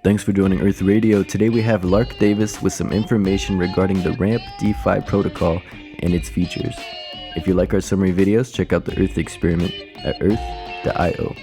Thanks for joining Earth Radio. Today we have Lark Davis with some information regarding the Ramp DeFi protocol and its features. If you like our summary videos, check out the Earth experiment at earth.io.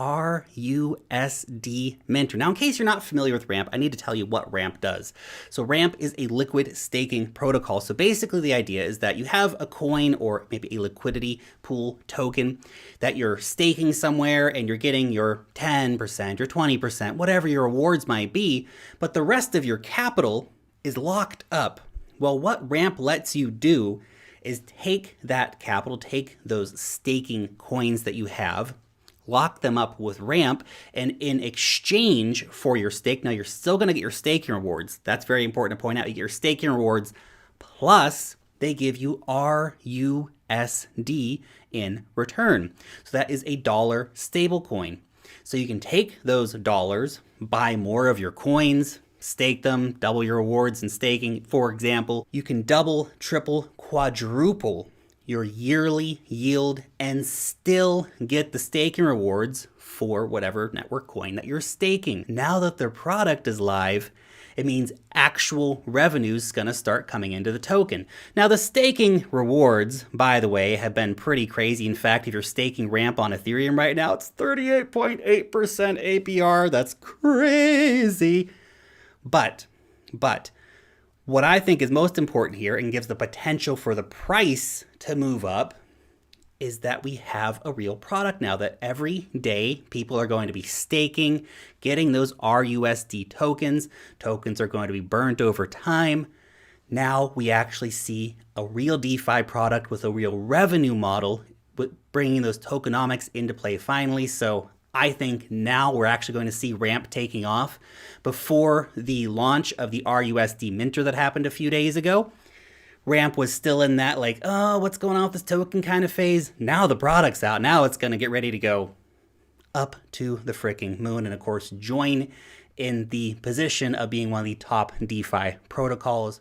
RUSD Minter. Now, in case you're not familiar with Ramp, I need to tell you what Ramp does. So Ramp is a liquid staking protocol. So basically the idea is that you have a coin or maybe a liquidity pool token that you're staking somewhere and you're getting your 10%, your 20%, whatever your rewards might be, but the rest of your capital is locked up. Well, what Ramp lets you do is take that capital, take those staking coins that you have, lock them up with Ramp, and in exchange for your stake, now you're still going to get your staking rewards. That's very important to point out. You get your staking rewards, plus they give you RUSD in return. So that is a dollar stable coin. So you can take those dollars, buy more of your coins, stake them, double your rewards in staking. For example, you can double, triple, quadruple your yearly yield and still get the staking rewards for whatever network coin that you're staking. Now that their product is live, it means actual revenues gonna start coming into the token. Now the staking rewards, by the way, have been pretty crazy. In fact, if you're staking Ramp on Ethereum right now, it's 38.8% APR. That's crazy. But what I think is most important here and gives the potential for the price to move up is that we have a real product now, that every day people are going to be staking, getting those RUSD tokens. Tokens are going to be burnt over time. Now we actually see a real DeFi product with a real revenue model, with bringing those tokenomics into play finally. So I think now we're actually going to see Ramp taking off. Before the launch of the RUSD Minter that happened a few days ago, Ramp was still in that like, oh, what's going on with this token kind of phase. Now the product's out. Now it's going to get ready to go up to the freaking moon and, of course, join in the position of being one of the top DeFi protocols.